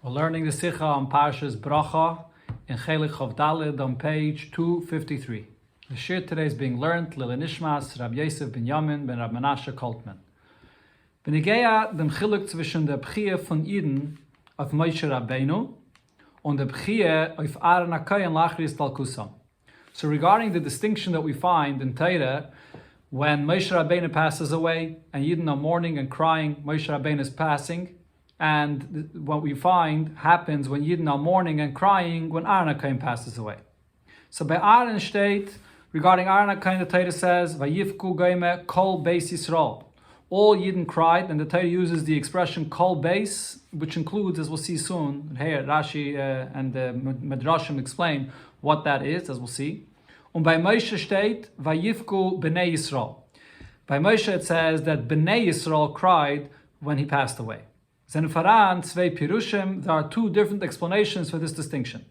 We're learning the Sikha on Parshas Bracha in Chelek Chavdalid on page 253. The shir today is being learned Lil Nishmas Rabbi Yosef ben Yamin ben Rab Menashe Koltman. Benigeya dem Chiluk zwischen der Bchie von Eden auf Moshe Rabbeinu und der Bchie auf Aaron HaKohen Lachris Talkusam. So regarding the distinction that we find in Torah, when Moshe Rabbeinu passes away and Yidden are mourning and crying, Moshe Rabbeinu is passing, and what we find happens when Yidden are mourning and crying when Aaron HaKohen passes away. So by Aaron state, regarding Aaron HaKohen, the Torah says, Vayivku goyme kol beis Yisrael. All Yidden cried, and the Torah uses the expression kol beis, which includes, as we'll see soon, here Rashi and the Midrashim explain what that is, as we'll see. And by Moshe state, Vayivku b'nei Yisrael. By Moshe it says that b'nei Yisrael cried when he passed away. Zenfaran, Tzvei Pirushim, there are two different explanations for this distinction.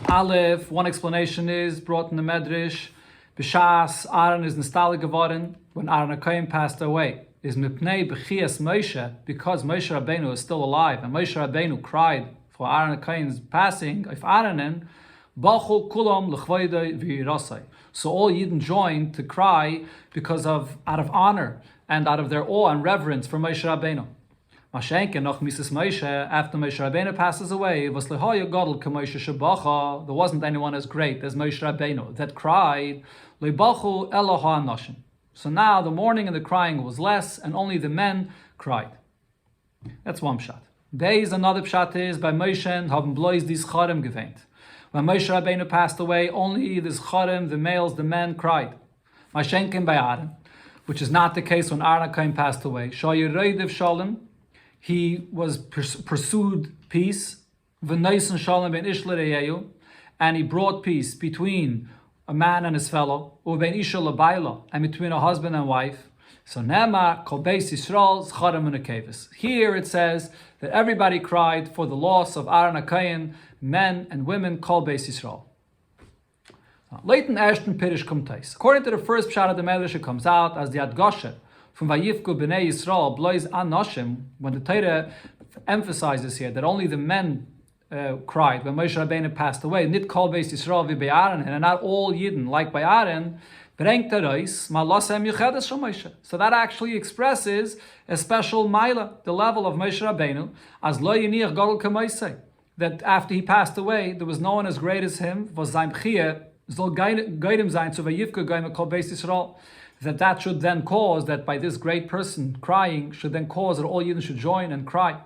Aleph, one explanation is brought in the Medrash, B'shas, Aaron is nostalgic geworden, when Aaron HaKohen passed away, is mipnei b'chias Moshe, because Moshe Rabbeinu is still alive, and Moshe Rabbeinu cried for Aaron HaKohen's passing, if Aaronin, Bachu kulam l'chvoidei v'yirasai. So all Yidden joined to cry because out of honor, and out of their awe and reverence for Moshe Rabbeinu. Mashenke noch Mrs. Moshe, after Moshe Rabbeinu passes away, was lehoya gadol k'Moshe shebacha. There wasn't anyone as great as Moshe Rabbeinu that cried lebachu elo ha'anashim. So now the mourning and the crying was less, and only the men cried. That's one pshat. Beis, another pshat is by Moshe haben blois dis charem geweint. When Moshe Rabbeinu passed away, only the charem, the males, the men cried. Mashenke by Aaron, which is not the case when Aaron HaKohen passed away. Shayireidiv shalom. He was pursued peace, and he brought peace between a man and his fellow, and between a husband and wife. So here it says that everybody cried for the loss of Aaron HaKohen, men and women, Kol Beis Yisrael. Leighton Ashton Pirish Kumtais. According to the first pshat of the Medrash, it comes out as the Adgoshe from Vayivku b'nei Yisrael, blois anoshim, when the Torah emphasizes here that only the men cried when Moshe Rabbeinu passed away, nit kol beis Yisrael v'bei Aaron, and not all Yidden, like by Aaron, brengt erois malosem yuchedes shel Moshe. So that actually expresses a special maila, the level of Moshe Rabbeinu, as lo yiniach gadol k'moisei, that after he passed away, there was no one as great as him, was zaym chiyah, zol geidim zayn, so Vayivku goyim kol beis Yisrael, that should then cause, that by this great person crying, should then cause that all Yidden should join and cry.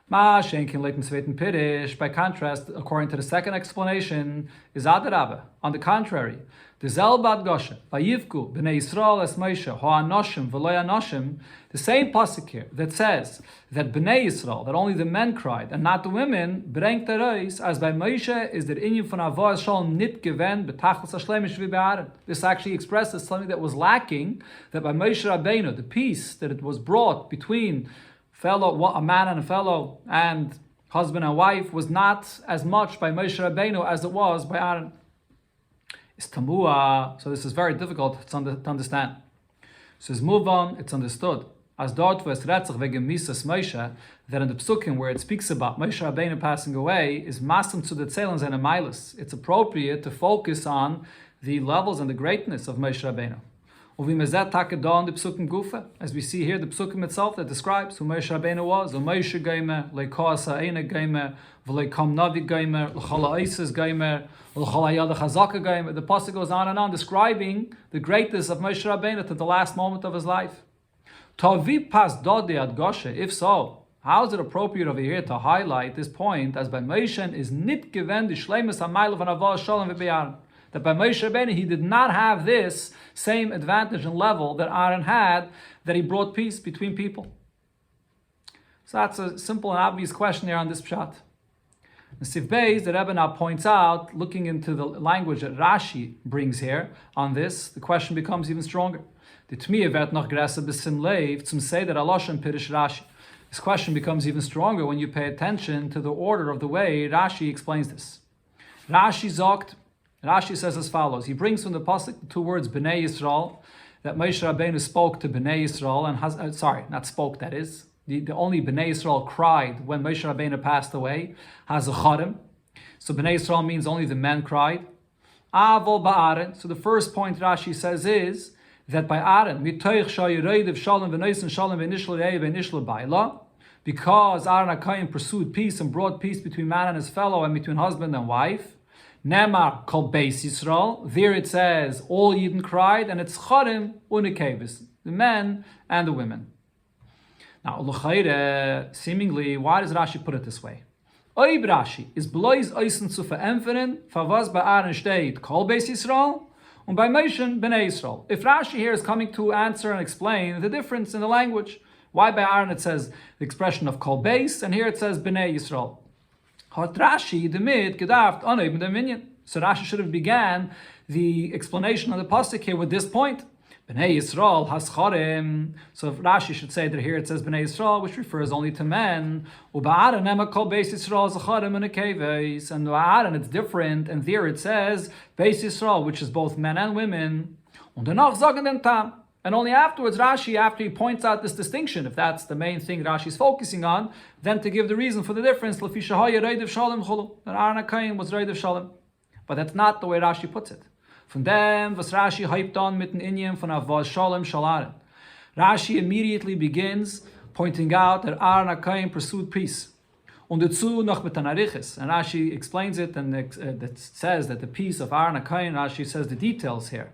By contrast, according to the second explanation, is Adarabah. On the contrary, the Zelbad Goshe, Vayivku, B'nei Yisrael es Moshe, Ho'anoshim, V'loy Anoshim, the same pasuk here that says that B'nei Yisrael, that only the men cried and not the women, brengt erois, as by Moshe is der Inyan von Avos Shalom nit gewen, betachlis hashlemish vi be'aren. This actually expresses something that was lacking, that by Moshe Rabbeinu, the peace that it was brought between a man and a fellow, and husband and wife, was not as much by Moshe Rabbeinu as it was by Aaron. It's tamua, so this is very difficult to understand. So it's move on, it's understood. As dort was retzach wegen misas Moshe, that in the psukim where it speaks about Moshe Rabbeinu passing away, is masam to the tzelens and amilas. It's appropriate to focus on the levels and the greatness of Moshe Rabbeinu. As we see here, the psukim itself that describes who Moshe Rabbeinu was. Moshe geimer, leikoas ha'ena geimer, v'leikom navi geimer, l'chol ha'oises geimer, l'chol ha'yad ha'chazaka geimer. The pasuk goes on and on, describing the greatness of Moshe Rabbeinu to the last moment of his life. Tavi pas dodi ad goshe. If so, how is it appropriate over here to highlight this point as by Moshe is nit given the shleimus ha'mayla van avos shalom v'be'aron? That by Moshe Rabbeinu, he did not have this same advantage and level that Aaron had, that he brought peace between people. So that's a simple and obvious question here on this pshat. In Sif Beis, the Rebbe now points out, looking into the language that Rashi brings here on this, the question becomes even stronger. The Tmiya wird noch größer besim leiv zum Seder Aloshem Pirish Rashi. This question becomes even stronger when you pay attention to the order of the way Rashi explains this. Rashi says as follows. He brings from the pasuk the two words B'nei Yisrael, that Moshe Rabbeinu spoke to B'nai Yisrael, and not spoke, that is. the only Bnei Yisrael cried when Moshe Rabbeinu passed away, has a Chodim. So Bnei Yisrael means only the men cried. Avol ba'aren. So the first point Rashi says is that by Aaron, mitoich shayireidiv shalom v'noisen shalom v'nishla rei v'nishla ba'ila, because Aaron HaKohen pursued peace and brought peace between man and his fellow and between husband and wife. Nemar kol beis Yisrael. There it says all Yidden cried, and it's chodim unikevis, the men and the women. Now, l'chayre, seemingly, why does Rashi put it this way? Oib Rashi is blois eisen zu verämpfern, favas bei Aaron steht kol beis Yisrael, and by Moshe bnei Yisrael. If Rashi here is coming to answer and explain the difference in the language, why by Aaron it says the expression of kol beis, and here it says bnei Yisrael. Hat Rashi damit gedacht anheben the minion. So Rashi should have began the explanation of the pasuk here with this point. Bnei Yisrael has chorim. So Rashi should say that here it says Bnei Yisrael, which refers only to men. Uba'aran ema kol beis Yisrael is a chorim and a keves. And Uba'aran it's different, and there it says beis Yisrael, which is both men and women. Und danach sagen den Tam. And only afterwards, Rashi, after he points out this distinction, if that's the main thing Rashi is focusing on, then to give the reason for the difference, that Aaron HaKohen was Reidiv Shalom. But that's not the way Rashi puts it. Von dem, was Rashi hyped on mit den Inyan von Avaz Shalom Shalaren. Rashi immediately begins pointing out that Aaron HaKohen pursued peace. Und dazu noch mit den Ariches. And Rashi explains it, and that says that the peace of Aaron HaKohen, Rashi says the details here.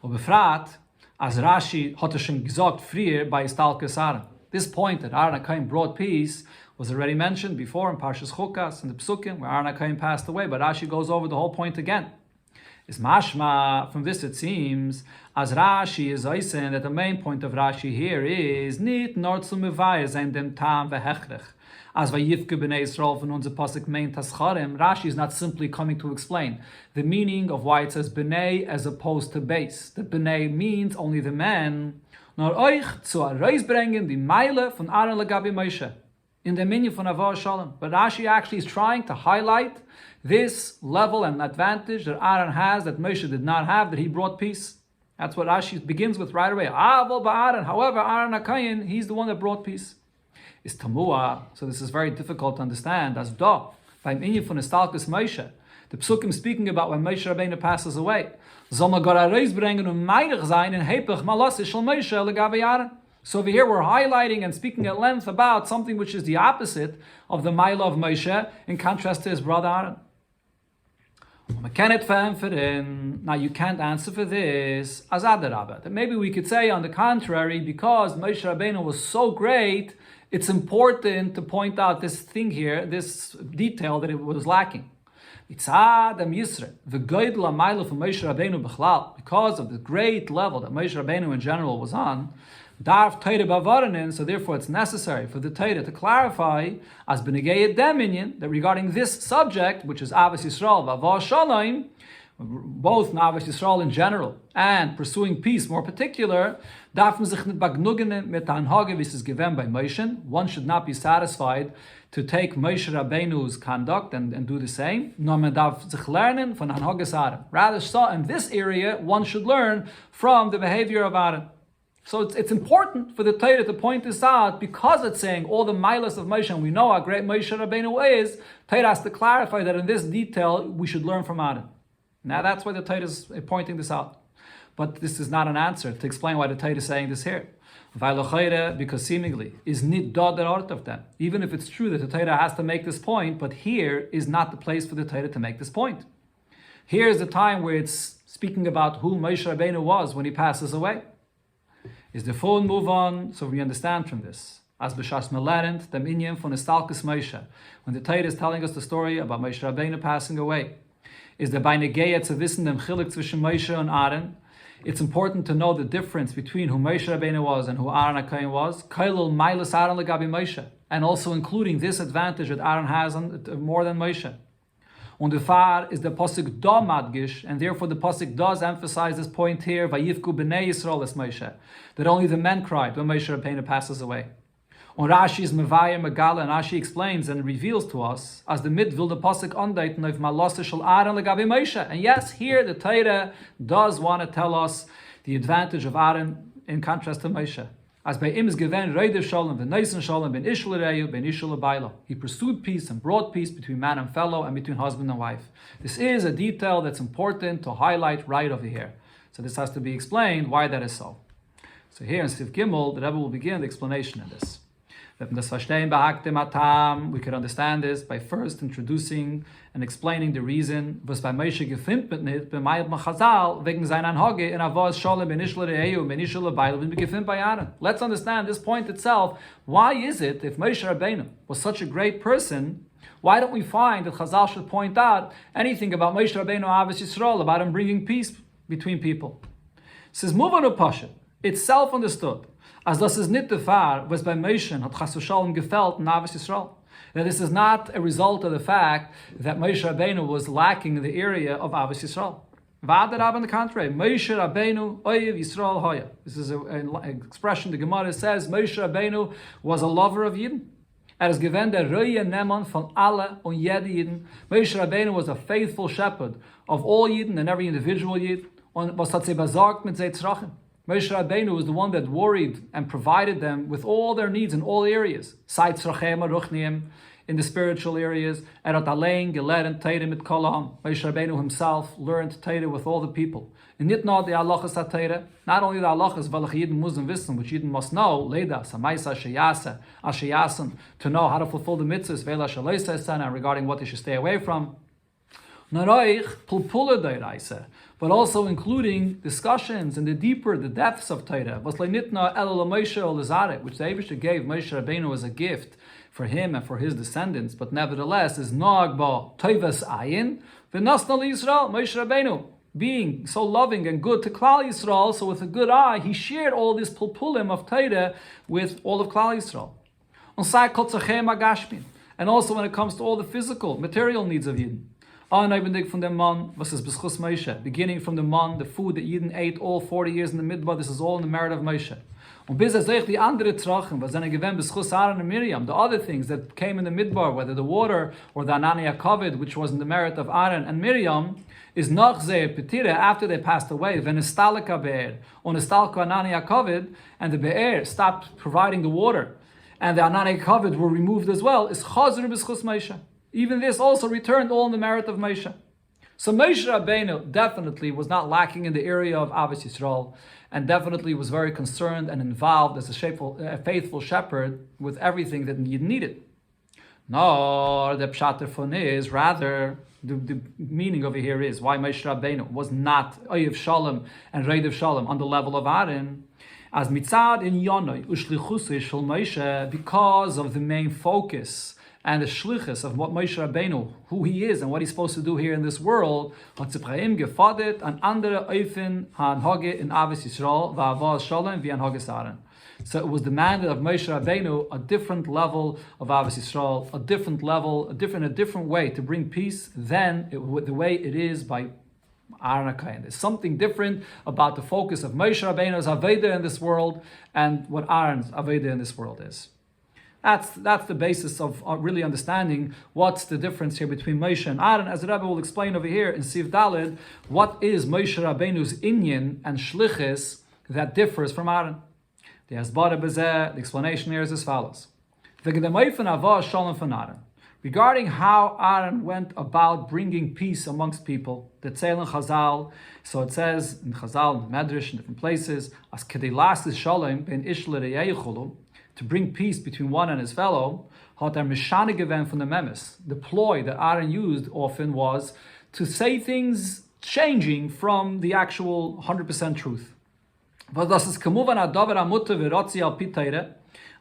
Und befragt, as Rashi hat schon gesagt früher bei Istalkes Aaron. This point that Aaron HaKohen brought peace was already mentioned before in Parshas Chukas and the Psukim, where Aaron HaKohen passed away, but Rashi goes over the whole point again. Is mashma, from this it seems, as Rashi is saying that the main point of Rashi here is nit nor zu mevayah sein dem tam vehechrech. As vayifke b'nei Yisrael von unser pasuk meint tascharim, Rashi is not simply coming to explain the meaning of why it says b'nei as opposed to base. That b'nei means only the men, nor euch zu areis bringen die Meile von Aaron legabi Moshe in the minyan von Avos Shalom. But Rashi actually is trying to highlight this level and advantage that Aaron has that Moshe did not have, that he brought peace. That's what Rashi begins with right away. Avol ba'Aaron. However, Aaron HaKohen, he's the one that brought peace. Is tamua, so this is very difficult to understand. As da, beim Inyan von Istalkes Moshe, the Psukim speaking about when Moshe Rabbeinu passes away. Soll man gar areis bringen und meidig sein in hepech malasi shel Moshe legabe Aaron. So over here we're highlighting and speaking at length about something which is the opposite of the Maila of Moshe in contrast to his brother Aaron. Now you can't answer for this as Adarabah. That maybe we could say on the contrary, because Moshe Rabbeinu was so great, it's important to point out this thing here, this detail that it was lacking. Because of the great level that Moshe Rabbeinu in general was on, so therefore it's necessary for the Torah to clarify as b'negei deminyan that regarding this subject, which is Avos Yisrael v'Avos Shalom, both Avos Yisrael in general and pursuing peace more particular, one should not be satisfied to take Moshe Rabbeinu's conduct and do the same. Rather, so in this area, one should learn from the behavior of Aaron. So it's important for the Torah to point this out, because it's saying all the milas of Moshe, and we know how great Moshe Rabbeinu is. Torah has to clarify that in this detail we should learn from Aaron. Now that's why the Torah is pointing this out. But this is not an answer to explain why the Torah is saying this here. Because seemingly is nit da der art of them. Even if it's true that the Torah has to make this point, but here is not the place for the Torah to make this point. Here is the time where it's speaking about who Moshe Rabbeinu was when he passes away. Is the full move on, so we understand from this. As b'shas melerent, the minyan von Istalkes Moshe, when the Torah is telling us the story about Moshe Rabbeinu passing away, is the bei negeya zu wissen dem Chelek zwischen Moshe and Aaron. It's important to know the difference between who Moshe Rabbeinu was and who Aaron HaKohen was. Kailul mailas Aaron legabi Moshe, and also including this advantage that Aaron has more than Moshe. Und the far is the pasuk da madgish, and therefore the pasuk does emphasize this point here. Vayifku b'nei Yisrael es Moshe, that only the men cried when Moshe Rabbeinu passes away. Und Rashi is mevayir megala, and Rashi explains and reveals to us as the mid will the pasuk ondaiten of malasa shel Aaron legabi Moshe. And yes, here the Torah does want to tell us the advantage of Aaron in contrast to Moshe. As by him is given Reider Shalom, the Neisen Shalom, ben Ishel Reyu, ben Ishel Baila. He pursued peace and brought peace between man and fellow and between husband and wife. This is a detail that's important to highlight right over here. So this has to be explained why that is so. So here in Siv Gimel, the Rebbe will begin the explanation of this. We could understand this by first introducing and explaining the reason was bei Moshe gefindt mit nit bei Chazal wegen seiner Anhage in Avos Shalom ben Ishel Reyu ben Ishel Baila when we gefindt by Aaron. Let's understand this point itself. Why is it if Moshe Rabbeinu was such a great person, why don't we find that Chazal should point out anything about Moshe Rabbeinu Avos Yisrael, about him bringing peace between people? It says Muvanu Pasha. It's self-understood. As das is nicht der Fall, was bei Moshe hat Chas v'Shalom gefällt in Avos Yisrael. That this is not a result of the fact that Moshe Rabbeinu was lacking in the area of Avos Yisrael. V'adar Rabbi, on the contrary, Moshe Rabbeinu oyev Yisrael hoya. This is an expression the Gemara says Moshe Rabbeinu was a lover of Yidden. Is given der Röye Neman von alle und jede Yidden. Moshe Rabbeinu was a faithful shepherd of all Yidden and every individual Yid. Und was hat sie besorgt mit sie Tzrachim? Moshe Rabbeinu was the one that worried and provided them with all their needs in all areas. In the spiritual areas. Moshe Rabbeinu himself learned Torah with all the people. And not the halachas Torah, not only the halachas, welche Yidden müssen wissen, which Yidden must know, Leda, Samaisa, Sheyasa, Asheyasan, to know how to fulfill the mitzvahs, Vela Shaloisa Sana, regarding what they should stay away from. But also including discussions in the deeper, the depths of Torah, which the Eibusha gave Moshe Rabbeinu as a gift for him and for his descendants, but nevertheless is Nagba Toivas Ayin, V'nasna Yisrael, Moshe Rabbeinu, being so loving and good to Klal Yisrael, so with a good eye, he shared all this pulpulim of Torah with all of Klal Yisrael. And also when it comes to all the physical, material needs of Yidden. Beginning from the man, the food that Yidden ate all 40 years in the Midbar, this is all in the merit of Moshe. The other things that came in the Midbar, whether the water or the Anania Kovid, which was in the merit of Aaron and Miriam, is nach zeir petire, after they passed away, v'nestalika be'er, or nestalka Anania Kovid, and the be'er stopped providing the water, and the Anania Kovid were removed as well, is chazru b'schus Moshe. Even this also returned all in the merit of Moshe. So Moshe Rabbeinu definitely was not lacking in the area of Avos Yisrael, and definitely was very concerned and involved as a faithful shepherd with everything that he needed. No, the pshat from is rather the meaning over here is why Moshe Rabbeinu was not Oyev Shalom and Reidev Shalom on the level of Aaron, as mitzad in Yonoi ushlichusei shel Moshe, because of the main focus and the shlichus of what Moshe Rabbeinu, who he is and what he's supposed to do here in this world, hat Zipchaim gefadet an andere Eufen hanhage in Avos Yisrael va'avos Shalom v'hanhage Aaron. So it was demanded of Moshe Rabbeinu a different level of Avos Yisrael, a different level, a different way to bring peace than the way it is by Aaron HaKohen. There's something different about the focus of Moshe Rabbeinu's Aveda in this world and what Aaron's Aveda in this world is. That's the basis of really understanding what's the difference here between Moshe and Aaron. As the Rebbe will explain over here in Siv Daled, what is Moshe Rabbeinu's inyan and shlichus that differs from Aaron. The explanation here is as follows. Regarding how Aaron went about bringing peace amongst people, the Tzeil and Chazal, so it says in Chazal, in Medrash, in different places, as Kedelas is Shalom ben Ishler Yeichulu, to bring peace between one and his fellow, hat mishane given from the memes. The ploy that Aaron used often was to say things changing from the actual 100% truth.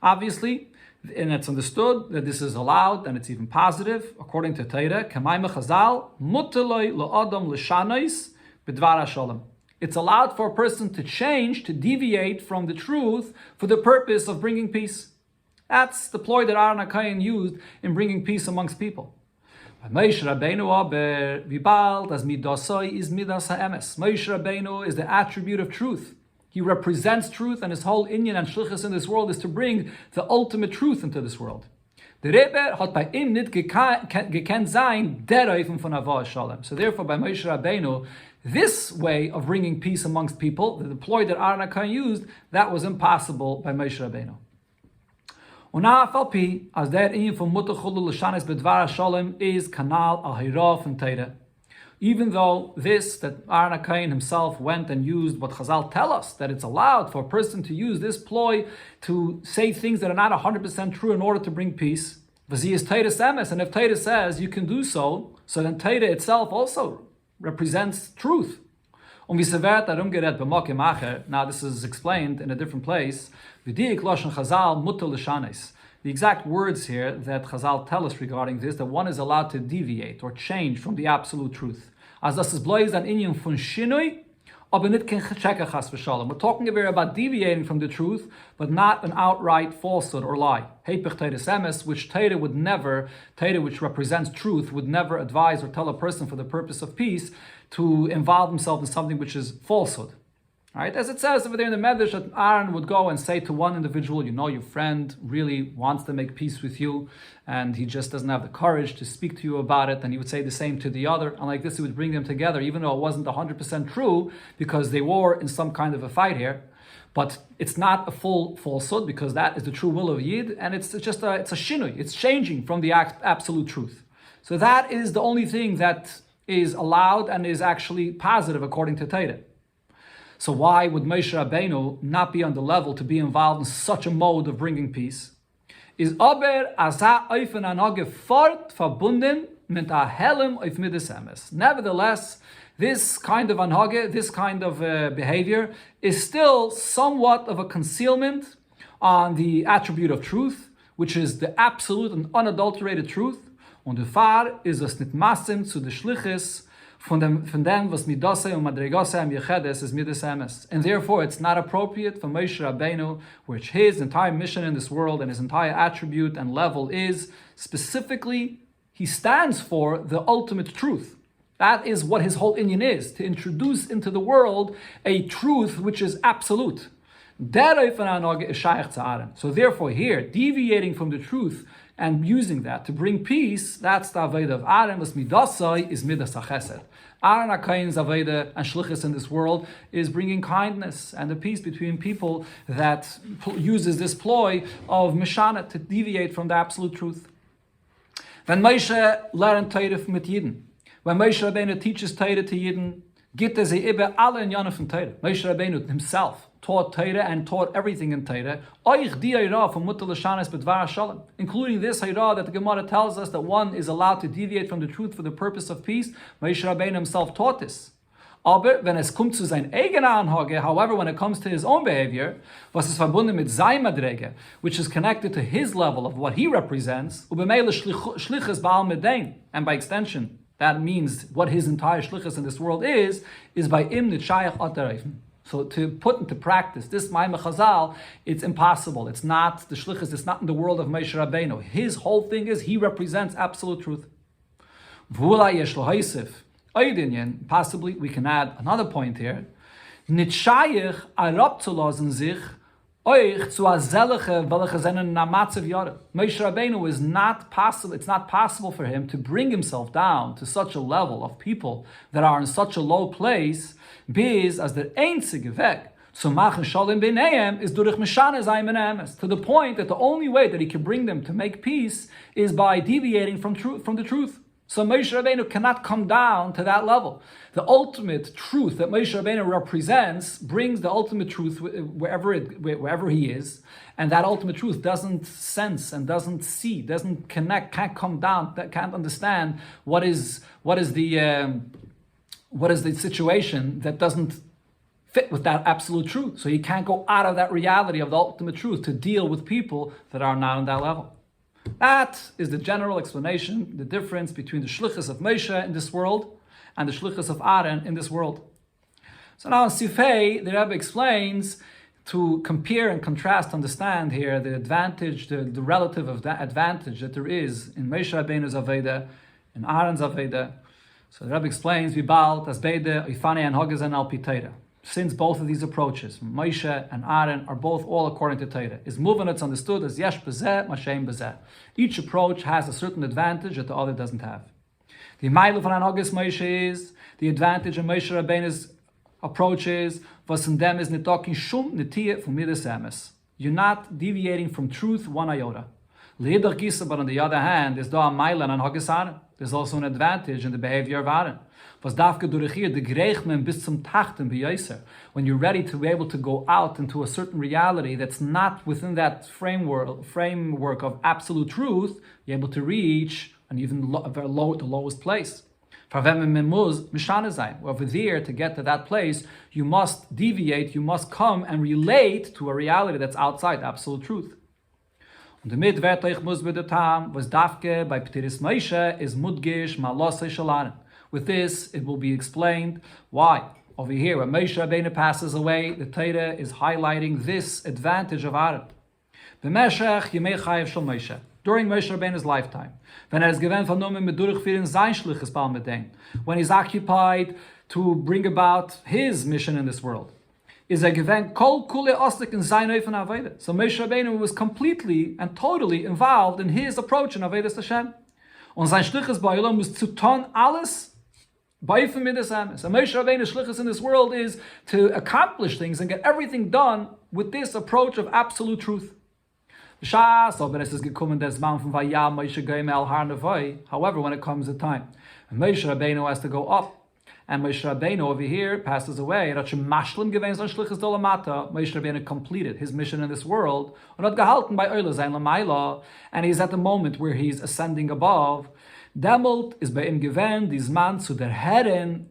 Obviously, and it's understood that this is allowed and it's even positive according to Torah. It's allowed for a person to change, to deviate from the truth for the purpose of bringing peace. That's the ploy that Aaron HaKohen used in bringing peace amongst people. Moshe Rabbeinu is the attribute of truth. He represents truth, and his whole inyan and shlichus in this world is to bring the ultimate truth into this world. The Rebbe hat bei ihm nicht gekannt sein, der Eufen von Avos Shalom. So therefore, by Moshe Rabbeinu, This way of bringing peace amongst people, the ploy that Aaron HaKohen used, that was impossible by Moshe Rabbeinu. As der inyan from Mutter Chulu L'Shanis B'Dvar HaSholem is Kanal Al-Hira from Teira. Even though that Aaron HaKohen himself went and used what Chazal tell us, that it's allowed for a person to use this ploy to say things that are not 100% true in order to bring peace. V'zi is Teira Semes, and if Teira says you can do so, so then Teira itself also represents truth. Now this is explained in a different place. The exact words here that Chazal tell us regarding this, that one is allowed to deviate or change from the absolute truth. As das is bloß an Inyan von Shinui, aber nicht kein Checker chas v'shalom. We're talking about deviating from the truth, but not an outright falsehood or lie. Heipich Teira Semes, which Teira which represents truth, would never advise or tell a person for the purpose of peace to involve himself in something which is falsehood. Right? As it says over there in the Medrash, that Aaron would go and say to one individual, your friend really wants to make peace with you, and he just doesn't have the courage to speak to you about it, and he would say the same to the other, and like this he would bring them together, even though it wasn't 100% true, because they were in some kind of a fight here. But it's not a full falsehood, because that is the true will of Yid, and it's a shinui, it's changing from the absolute truth. So that is the only thing that is allowed and is actually positive according to Torah. So why would Moshe Rabbeinu not be on the level to be involved in such a mode of bringing peace? Is aber asa oifen anage fort verbunden mit a helm auf midas emes. Nevertheless, this kind of anhage, this kind of behavior, is still somewhat of a concealment on the attribute of truth, which is the absolute and unadulterated truth. Und der Fahr ist es nicht massem zu der Schliches von dem was midase und madregase am yechedes is midas emes. And therefore it's not appropriate for Moshe Rabbeinu, which his entire mission in this world and his entire attribute and level is, specifically, he stands for the ultimate truth. That is what his whole inyan is, to introduce into the world a truth which is absolute. So therefore here, deviating from the truth and using that to bring peace, that's the Aveda of Aaron. Was midasai is midas chesed. Aaron HaKohen's Aveda and Shlichus in this world is bringing kindness and the peace between people that uses this ploy of Mishana to deviate from the absolute truth. When Moshe learned Torah mit Yidden, when Moshe Rabbeinu teaches Torah to Yidden, gibt sie über alle Inyanen von Torah. Moshe Rabbeinu himself taught Torah and taught everything in Torah, including this Hayra that the Gemara tells us that one is allowed to deviate from the truth for the purpose of peace. Moshe Rabbeinu himself taught this. Aber wenn es kommt zu sein eigener Anhage, however, when it comes to his own behavior, was ist verbunden mit sein Madrege, which is connected to his level of what he represents, and by extension, that means what his entire shlichus in this world is by im nitshayach atareifim. So to put into practice this Maimah Chazal, it's impossible. It's not the shlichus. It's not in the world of Moshe Rabbeinu. His whole thing is he represents absolute truth. Possibly we can add another point here. Nitshayach arabzulassen sich euch zu azeliche welche seinen namatzev yada. Moshe Rabbeinu is not possible. It's not possible for him to bring himself down to such a level of people that are in such a low place. Biz as der einzige Weg zu machen Shalom b'neihem is durch Mishana sein b'neimes. To the point that the only way that he can bring them to make peace is by deviating from the truth. So Moshe Rabbeinu cannot come down to that level. The ultimate truth that Moshe Rabbeinu represents brings the ultimate truth wherever he is, and that ultimate truth doesn't sense and doesn't see, doesn't connect, can't come down, can't understand what is the situation that doesn't fit with that absolute truth. So he can't go out of that reality of the ultimate truth to deal with people that are not on that level. That is the general explanation, the difference between the shlichus of Moshe in this world and the shlichus of Aaron in this world. So now in Sifei, the Rabbi explains to compare and contrast, understand here the advantage, the relative of that advantage that there is in Moshe Rabbeinu's Aveda, in Aaron's Aveda. So the Rabbi explains, Vibal, Tasbeide, Ifane, and Hogazen al Piteira. Since both of these approaches, Moshe and Aaron, are both all according to Torah, is moving it's understood as Yesh Bezeh, Mashem Bezeh. Each approach has a certain advantage that the other doesn't have. The Meile von Anhagis Moshe is, the advantage of Moshe Rabbeinu's approach is, was in them is nitokin shum nitiyah from midas emes. You're not deviating from truth one iota. Leidach gisa, but on the other hand, there's da Meile and Anhagis Aaron. There's also an advantage in the behavior of Aaron. Was dafke durch hier de Greichen bis zum Tachten b'yoser. When you're ready to be able to go out into a certain reality that's not within that framework of absolute truth, you're able to reach an even the lowest place. Over there, to get to that place, you must deviate, you must come and relate to a reality that's outside absolute truth. Und damit wird euch muss bei der Tam, was dafke bei Ptiris Moshe is mudgish malosei shalarim. With this, it will be explained why. Over here, when Moshe Rabbeinu passes away, the Torah is highlighting this advantage of Aaron. B'meshech yemei chayev shel Moshe. During Moshe Rabbeinu's lifetime, when he's occupied to bring about his mission in this world, is a given kol kule ostik in zayin oifen avodah. So Moshe Rabbeinu was completely and totally involved in his approach in Avodas Hashem. Und sein Shlichus ba'olam was zu tun alles ba'ofen midas emes. And Moshe Rabbeinu's shlichus in this world is to accomplish things and get everything done with this approach of absolute truth. However, when it comes to time, Moshe Rabbeinu has to go up, and Moshe Rabbeinu over here passes away. Moshe Rabbeinu completed his mission in this world, and he's at the moment where he's ascending above. Demult is bei ihm gewähnt, dies man zu der Herren,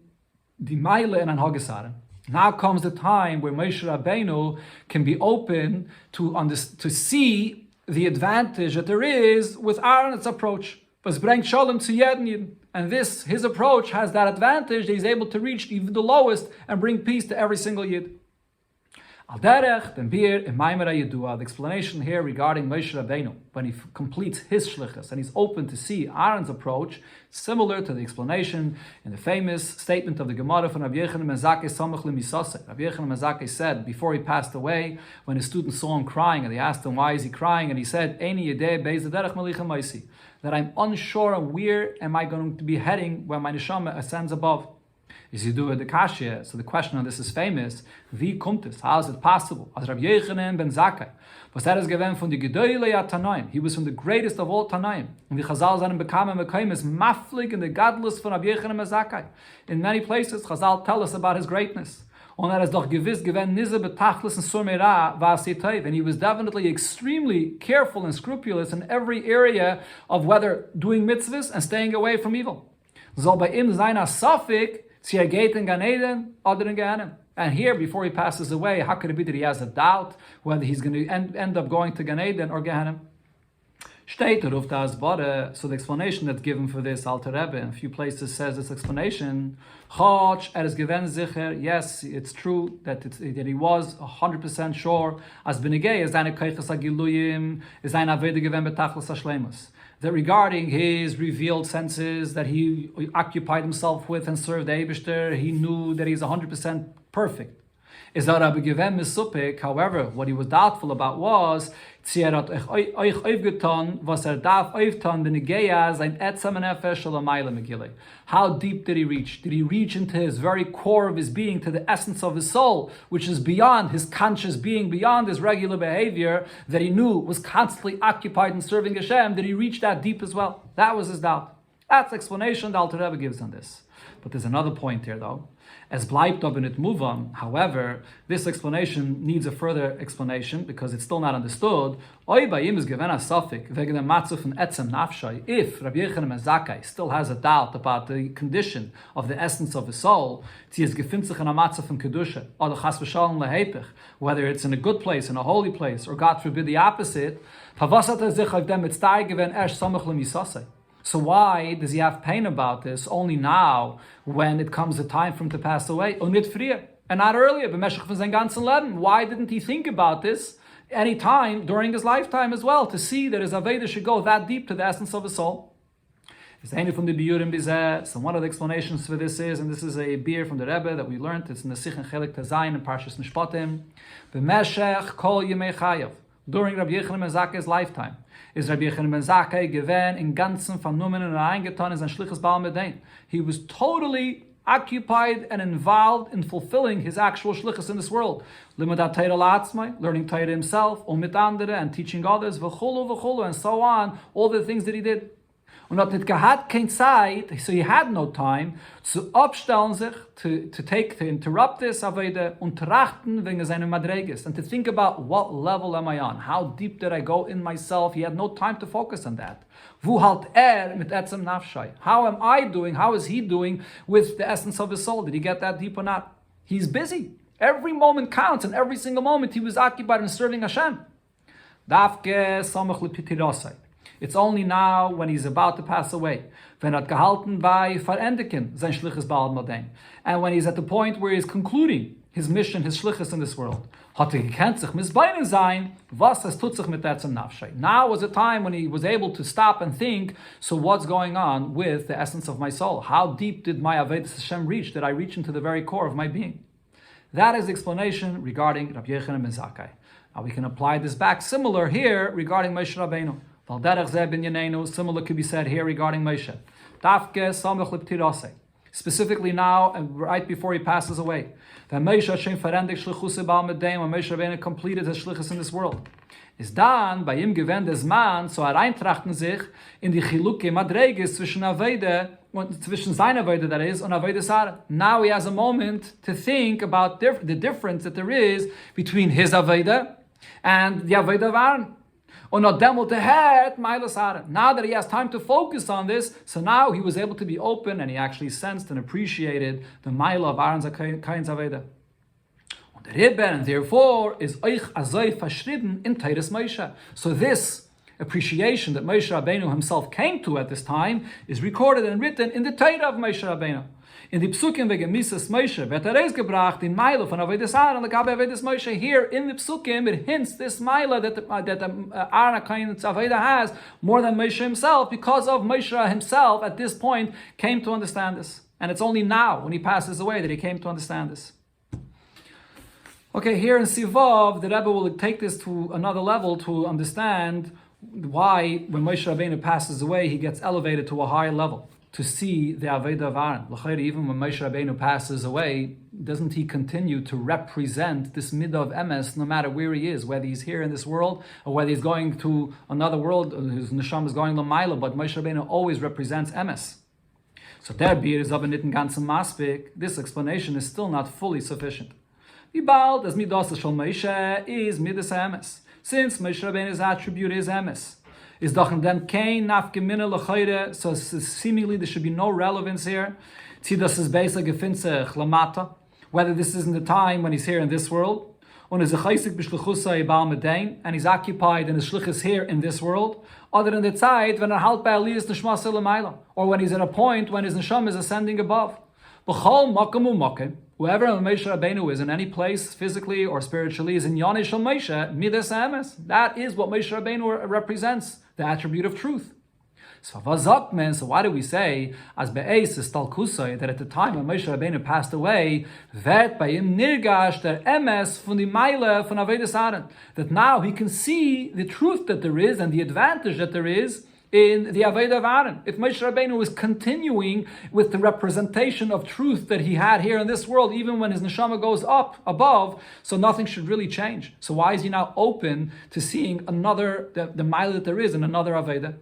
die Meile in Anhagesaren. Now comes the time where Moshe Rabbeinu can be open to see the advantage that there is with Aaron's approach. Was bringt Shalom to jeden. And this, his approach has that advantage that he's able to reach even the lowest and bring peace to every single Yid. The explanation here regarding Moshe Rabbeinu, when he completes his shlichus and he's open to see Aaron's approach, similar to the explanation in the famous statement of the Gemara from Rabbi Yochanan ben Zakkai Samach L'Misaseh. Rabbi Yochanan ben Zakkai said, before he passed away, when his students saw him crying, and they asked him, why is he crying? And he said, Eini yedeh beis derech malicha maisi, that I'm unsure of where am I going to be heading when my neshama ascends above. Is you do it the kashya? So the question on this is famous. Wie kommt es? How is it possible? As Rabbi Yochanan ben Zakkai, was that is given from the Gedolei Tanaim. He was from the greatest of all Tanaim. And the Chazal zanim bekam mekayim is maflig in the godless from Rabbi Yochanan ben Zakkai. In many places, Chazal tell us about his greatness. Und ist doch gewiss gewesen nise betachlis and surmera vasitayv. And he was definitely extremely careful and scrupulous in every area of whether doing mitzvahs and staying away from evil. So bei ihm seiner Safik. And here, before he passes away, how could it be that he has a doubt whether he's going to end up going to Gan Eden or Gehenna? So the explanation that's given for this, Alter Rebbe, in a few places says this explanation. Yes, it's true that he was 100% sure. That regarding his revealed senses that he occupied himself with and served the Eibishter, he knew that he's 100% perfect. However, what he was doubtful about was how deep did he reach? Did he reach into his very core of his being, to the essence of his soul, which is beyond his conscious being, beyond his regular behavior that he knew was constantly occupied in serving Hashem? Did he reach that deep as well? That was his doubt. That's the explanation the Alter Rebbe gives on this. But there's another point here, though. As bleibt ob it move on. However, this explanation needs a further explanation because it's still not understood. If Rabbi Yochanan ben Zakkai still has a doubt about the condition of the essence of his soul, whether it's in a good place, in a holy place, or God forbid the opposite, so why does he have pain about this only now when it comes the time for him to pass away? And not earlier. Why didn't he think about this any time during his lifetime as well, to see that his Aveda should go that deep to the essence of his soul? So one of the explanations for this is, and this is a beer from the Rebbe that we learned, it's in the Sikh and Chelek Tazayin and Parshas Mishpatim, during Rabbi Yochanan ben Zakkai's lifetime. Is Rabbi Yochanan ben Zakkai gewähnt in ganzen vernommen und eingetan in sein schliches Baal Medain. He was totally occupied and involved in fulfilling his actual shlichus in this world. Limudat Torah la'atzmai, learning Torah himself, mit andere, and teaching others, v'chulu, and so on, all the things that he did. Und hat nicht gehad kein Zeit, so he had no time, zu abstellen sich, to interrupt this Aveda, und trachten wegen seiner Madreges, and to think about what level am I on, how deep did I go in myself. He had no time to focus on that. Wo halt mit etzem nafshai? How am I doing? How is he doing with the essence of his soul? Did he get that deep or not? He's busy. Every moment counts, and every single moment he was occupied in serving Hashem. Davke samach lepitirosai. It's only now when he's about to pass away. Wenn gehalten bei verendigen sein schliches Baal Medain. And when he's at the point where he's concluding his mission, his shlichus in this world. Hat gekannt sich misbeinen sein, was es tut sich mit etzem nafshai. Now was a time when he was able to stop and think, so what's going on with the essence of my soul? How deep did my Avodas Hashem reach? Did I reach into the very core of my being? That is the explanation regarding Rabbi Yochanan ben Zakkai. Now we can apply this back similar here regarding Moshe Rabbeinu. Similar could be said here regarding Moshe. Specifically now, and right before he passes away. When Moshe Rabbeinu completed his shlichus in this world. Is dann bei ihm gewend des Mann, so eintrachten sich in die Chiluke Madreges zwischen Aveda, zwischen seiner Aveda that is, und Aveda Sarah. Now he has a moment to think about the difference that there is between his Aveda and the Aveda of Aaron. Now that he has time to focus on this, so now he was able to be open, and he actually sensed and appreciated the Maila of Aaron's Kain's Aveda. And therefore is euch azoi verschrieben in Teiras Moshe. So this appreciation that Moshe Rabbeinu himself came to at this time is recorded and written in the Torah of Moshe Rabbeinu. In the Psukim wegen Mises Moshe wird gebracht in Meile von Avodas Aaron and the Gabe Avodas Moshe. Here in the Psukim it hints this Meile that Aaron HaKohen's Aveda has more than Moshe himself, because of Moshe himself at this point came to understand this. And it's only now when he passes away that he came to understand this. Okay, here in Sivav, the Rebbe will take this to another level to understand why when Moshe Rabbeinu passes away, he gets elevated to a higher level to see the Aveda of Aaron. Even when Moshe Rabbeinu passes away, doesn't he continue to represent this midah of emes no matter where he is, whether he's here in this world or whether he's going to another world, his neshama is going l'mayla, but Moshe Rabbeinu always represents emes. So der Bier is aber nicht in ganzem Maspik. This explanation is still not fully sufficient. Wie bald as midas shel Moshe is midas emes. Since Moshe Rabbeinu's attribute is emes, is doch then kein nafgemine lechayre, so seemingly there should be no relevance here. See, this is basically gefinze chlamata, whether this is in the time when he's here in this world, and is a chaysik b'shluchusay bal medain, and he's occupied in his shlichus here in this world, other than the zeit when halt by aliyas neshmas l'mayla, or when he's at a point when his neshama is ascending above. B'chol makom u'makom, whoever Moshe Rabbeinu is in any place, physically or spiritually, is in Yonish Shel Moshe, Midas Emes. That is what Moshe Rabbeinu represents, the attribute of truth. So why do we say, as be'ez is talkusay, that at the time when Moshe Rabbeinu passed away, vet by him nirgash der Emes von die Meile von Avodas Aaron, that now he can see the truth that there is and the advantage that there is in the Aveda of Aaron. If Moshe Rabbeinu is continuing with the representation of truth that he had here in this world, even when his neshama goes up above, so nothing should really change. So why is he now open to seeing another, the mile that there is in another Aveda?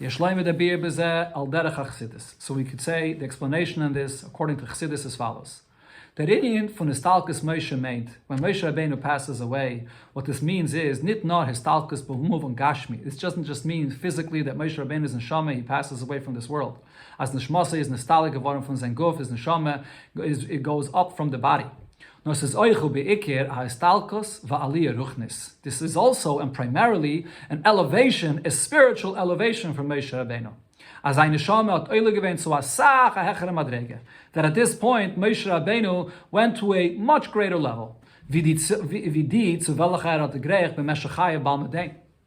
So we could say the explanation on this, according to Chassidus, as follows. The Indian von Histalkus Moshe meant, when Moshe Rabbeinu passes away, what this means is, nit nor Histalkus b'humuv and Gashmi. This doesn't just mean physically that Moshe Rabbeinu is neshama, he passes away from this world. As neshmasa is nostalgic geworden von sein Guf, his neshama, it goes up from the body. No, says oichu be'ikir ha'histalkus va'aliyah ruchnis. This is also and primarily an elevation, a spiritual elevation from Moshe Rabbeinu. As ein neshama hat oile gewinnt so asach a hechere madrege. That at this point, Moshe Rabbeinu went to a much greater level.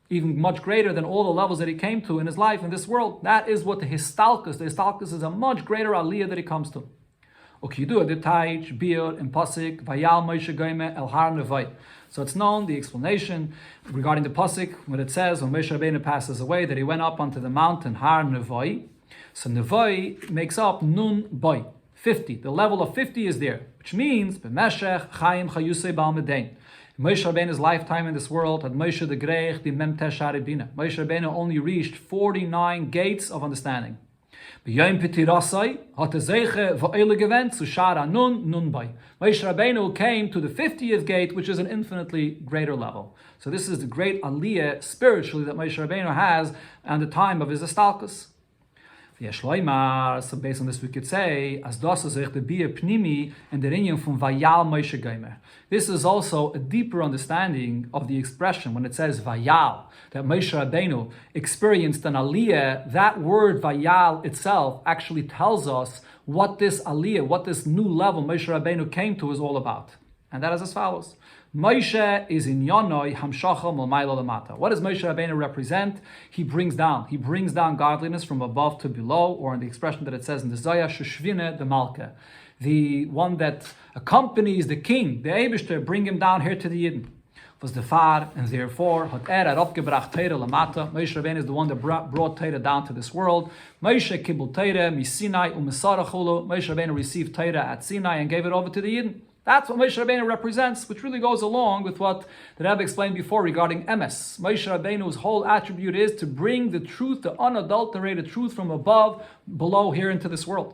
Even much greater than all the levels that he came to in his life in this world. That is what the histalkus is a much greater aliyah that he comes to. Ukidu the taich biur in pasik vayal Moshe goime el har nevai. So it's known, the explanation regarding the pasuk, when it says when Moshe Rabbeinu passes away, that he went up onto the mountain Har Nevai. So Nevai makes up Nun Boy, 50. The level of 50 is there, which means B'meshech Chaim Chayusei Bal Medain. In Moshe Rabbeinu's lifetime in this world, had Moshe the Greich the Mem Teshar Bina. Moshe Rabbeinu only reached 49 gates of understanding. B'yom Pitirasai hat zeiche va'ele gewent zu Shara Nun Boy. Moshe Rabbeinu came to the 50th gate, which is an infinitely greater level. So this is the great aliyah spiritually that Moshe Rabbeinu has at the time of his estalkus. So based on this we could say, as das is the bia pnimi and the inyan from vayal Moshe Gomer. This is also a deeper understanding of the expression when it says vayal, that Moshe Rabbeinu experienced an aliyah. That word vayal itself actually tells us what this aliyah, what this new level Moshe Rabbeinu came to is all about. And that is as follows. Moshe is in Yonoi Hamshacha Malmayla Lamata. What does Moshe Rabbeinu represent? He brings down godliness from above to below, or in the expression that it says in the Zoya, Shushvine the Malka. The one that accompanies the king, the Eibishter, bring him down here to the Yidden. Was the far, and therefore hat aufgebracht Teire Lamata. Moshe Rabbeinu is the one that brought Teire down to this world. Moshe kibul Teire Misinai u'Mesarachulu. Moshe Rabbeinu received Teire at Sinai and gave it over to the Yidden. That's what Moshe Rabbeinu represents, which really goes along with what the Rabbi explained before regarding emes. Moshe Rabbeinu's whole attribute is to bring the truth, the unadulterated truth from above, below here into this world.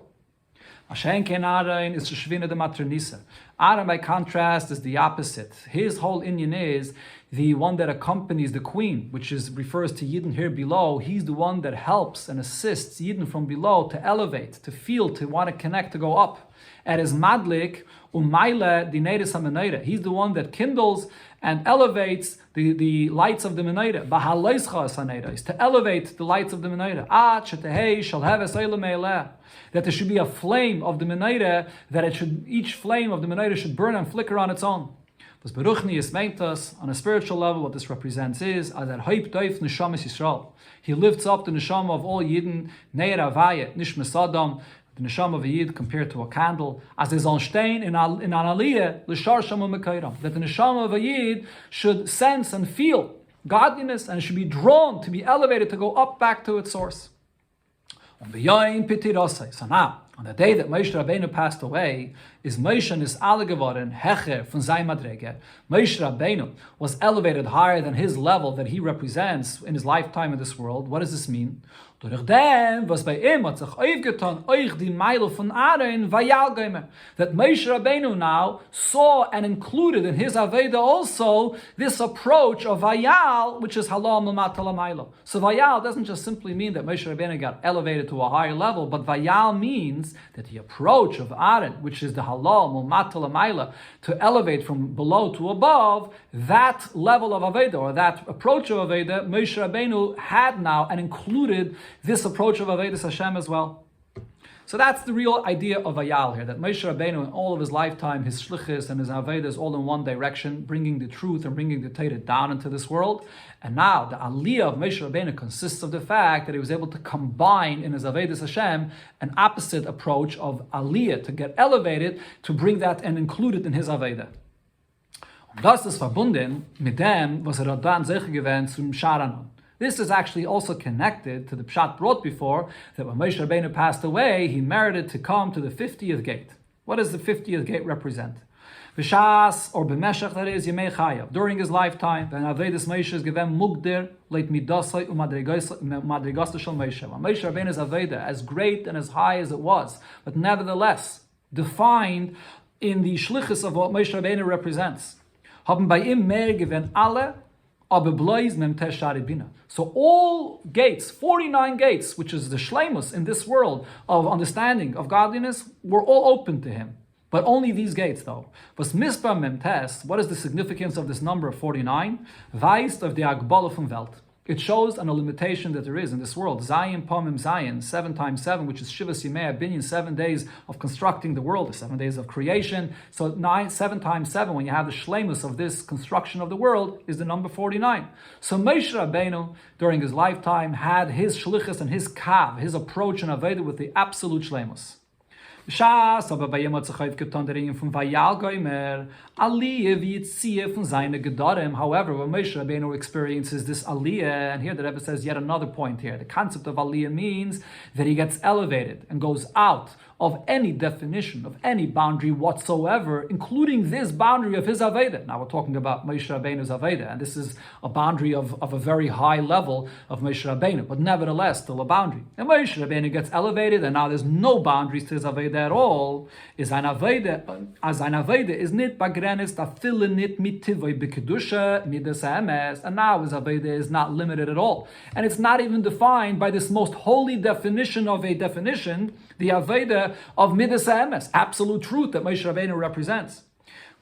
Aaron is Sheshvina de Matronisa. Aaron, by contrast, is the opposite. His whole inyan is the one that accompanies the queen, which refers to Yidden here below. He's the one that helps and assists Yidden from below to elevate, to feel, to want to connect, to go up. At his madlik, umayla dineris hamenayra. He's the one that kindles and elevates the lights of the menorah. Bahaloischa sanayra is to elevate the lights of the menorah. That there should be a flame of the menorah, that each flame of the menorah should burn and flicker on its own. But Beruchni is meintas, on a spiritual level, what this represents is that Hayp Doif Neshamas Yisrael. He lifts up the neshama of all Yidden, Neir Avaya, Nishmas Adam, the neshama of a Yid compared to a candle, as is on stein in an aliyah, l'shar shamu mekayram, that the neshama of a Yid should sense and feel godliness and should be drawn to be elevated to go up back to its source. So now, on the day that Moshe Rabbeinu passed away, is Moshe nis alle geworden, hecher von sein Madrege. Moshe Rabbeinu was elevated higher than his level that he represents in his lifetime in this world. What does this mean? Durch dem, was bei ihm hat sich aufgetan, euch die Meile von Aaron, vayal gomer. That Moshe Rabbeinu now saw and included in his Aveda also this approach of vayal, which is halal l'mata l'maylo. So vayal doesn't just simply mean that Moshe Rabbeinu got elevated to a higher level, but vayal means that the approach of Aaron, which is the halal l'mata l'maylo, to elevate from below to above, that level of Aveda, or that approach of Aveda, Moshe Rabbeinu had now and included this approach of Avedis Hashem as well. So that's the real idea of Vayal here, that Moshe Rabbeinu in all of his lifetime, his shlichus and his Avedis all in one direction, bringing the truth and bringing the Torah down into this world. And now the Aliyah of Moshe Rabbeinu consists of the fact that he was able to combine in his Avedis Hashem an opposite approach of Aliyah, to get elevated, to bring that and include it in his Aveda. Das ist verbunden mit dem, was dann sicher gewähnt zum Sharanon. This is actually also connected to the Pshat brought before, that when Moshe Rabbeinu passed away, he merited to come to the 50th gate. What does the 50th gate represent? V'shas, or b'meshach, that is, Yemei Chayav. During his lifetime, when Avedis Moshe is given mugdir, leit midasai u'madrigas shel Moshe. When Moshe Rabbeinu's Aveda, as great and as high as it was, but nevertheless defined in the shlichus of what Moshe Rabbeinu represents, haben bei ihm mehr given alle, so all gates, 49 gates, which is the shleimus in this world of understanding of godliness, were all open to him. But only these gates, though. Was mispar memtes, what is the significance of this number of 49? Weist of the Agbala from Welt. It shows an limitation that there is in this world. Zayin Pomim Zayin, 7 times 7, which is Shivas Yimei Binyan, 7 days of constructing the world, the 7 days of creation. So 7 times 7, when you have the shleimus of this construction of the world, is the number 49. So Moshe Rabbeinu, during his lifetime, had his shlichus and his kav, his approach and aveda with the absolute shleimus. Schas, aber bei jemand sich aufgetan der Ringen von Vayal Goymer, Aliyah wie Yitziyah von seine Gedarim. However, when Moshe Rabbeinu experiences this Aliyah, and here the Rebbe says yet another point here, the concept of Aliyah means that he gets elevated and goes out of any definition, of any boundary whatsoever, including this boundary of his Aveda. Now we're talking about Moshe Rabbeinu's Aveda, and this is a boundary of a very high level of Moshe Rabbeinu, but nevertheless still a boundary. And Moshe Rabbeinu gets elevated, and now there's no boundaries to his Aveda at all. Is ein Aveda is nit bagrenis afille nit mitivoi bekedusha midas emes, and now his Aveda is not limited at all, and it's not even defined by this most holy definition of a definition, the Aveda of Midas Emes, absolute truth that Moshe Rabbeinu represents.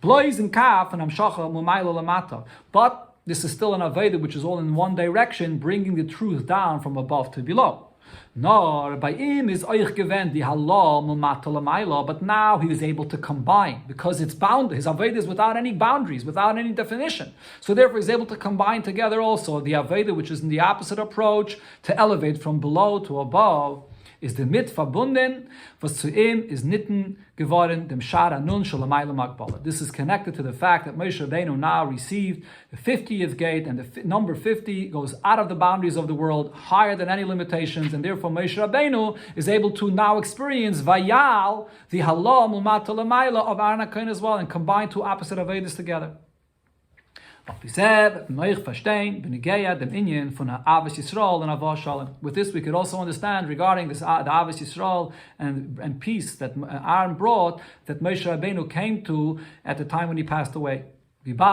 Blois and Kaf and Amshacha Mumayla Lamata. But this is still an Aveda which is all in one direction, bringing the truth down from above to below. Nor by him is Oich Gewend the Halal Mumata Lamayla, but now he is able to combine because it's bound. His Aveda is without any boundaries, without any definition. So therefore he's able to combine together also the Aveda, which is in the opposite approach, to elevate from below to above. Is the mit verbunden, was zu ihm is nitten geworden, dem Shara nun shalamayla makbala. This is connected to the fact that Moshe Rabbeinu now received the 50th gate, and the number 50 goes out of the boundaries of the world, higher than any limitations, and therefore Moshe Rabbeinu is able to now experience Vayal, the Halal Mumata Lamayla of Aaron HaKohen as well, and combine two opposite Avedas together. With this we could also understand regarding this the Avos Yisrael and peace that Aaron brought, that Moshe Rabbeinu came to at the time when he passed away. Is by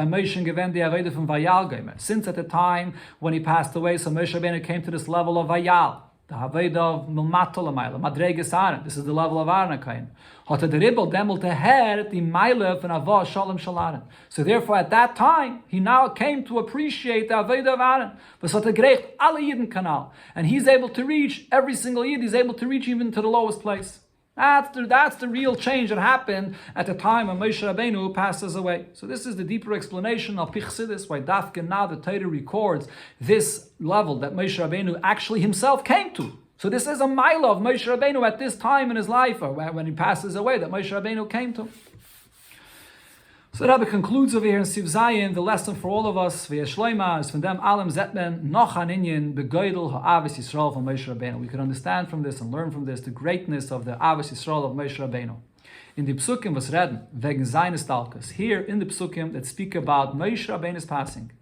Moshe gewend the Aveda from Vayal Gomer. Since at the time when he passed away, so Moshe Rabbeinu came to this level of Vayal, the Aveda of Milmato Lamayla, Madreges Aaron. This is the level of Aaron HaKohen. So therefore, at that time, he now came to appreciate the Aveda of Aaron. And he's able to reach every single Yid. He's able to reach even to the lowest place. That's the real change that happened at the time when Moshe Rabbeinu passes away. So this is the deeper explanation of Pichsidis, why Dafka now the Torah records this level that Moshe Rabbeinu actually himself came to. So this is a mila of Moshe Rabbeinu at this time in his life, or when he passes away, that Moshe Rabbeinu came to. So Rabbi concludes over here in Siv Zayin, the lesson for all of us, V'yeshloima, is from them, Alam Zetmen, Nochan Inyan, Begoidel Ha'avis Yisrael from Moshe Rabbeinu. We can understand from this and learn from this the greatness of the Avis Yisrael of Moshe Rabbeinu. In the Psukim was redden, wegen seines Talkes. Here in the Psukim that speak about Moshe Rabbeinu's passing,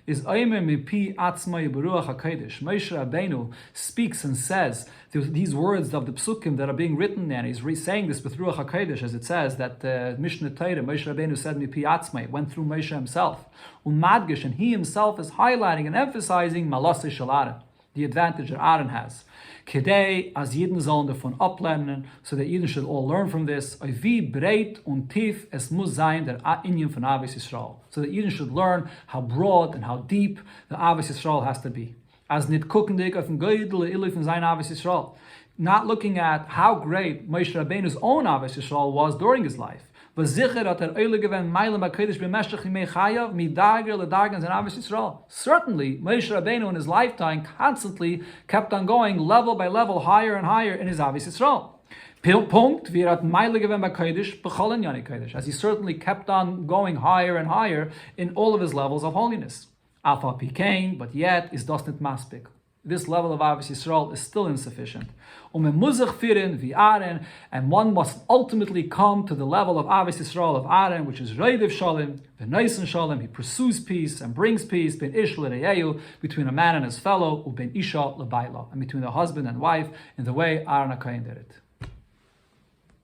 is Oimer Mipi Atzmai Beruach HaKodesh. Moshe Rabbeinu speaks and says these words of the Psukim that are being written, and he's saying this with Ruach HaKodesh, as it says that Mishnah Torah, Moshe Rabbeinu said Mipi Atzmai, went through Moshe himself. Umadgish, and he himself is highlighting and emphasizing Malase Shel Aaron, the advantage that Aaron has. Kedei, as Yidden sollen davon ablernen, so that Yidden should all learn from this. Wie breit und tief es muss sein der Inyan von Avos Yisrael. So that Yidden should learn how broad and how deep the Avos Yisrael has to be. As nit kukendig auf den Geidel Ilif von sein Avos Yisrael. Not looking at how great Moshe Rabbeinu's own Avos Yisrael was during his life. Certainly, Moshe Rabbeinu in his lifetime constantly kept on going level by level, higher and higher in his Avos Yisrael. As he certainly kept on going higher and higher in all of his levels of holiness. But yet is das nicht maspik. This level of Avos Yisrael is still insufficient. And one must ultimately come to the level of Avos Yisrael of Aaron, which is Reidiv Shalom, V'Noisen Shalom. He pursues peace and brings peace between a man and his fellow, and between the husband and wife, in the way Aaron HaKohen did it.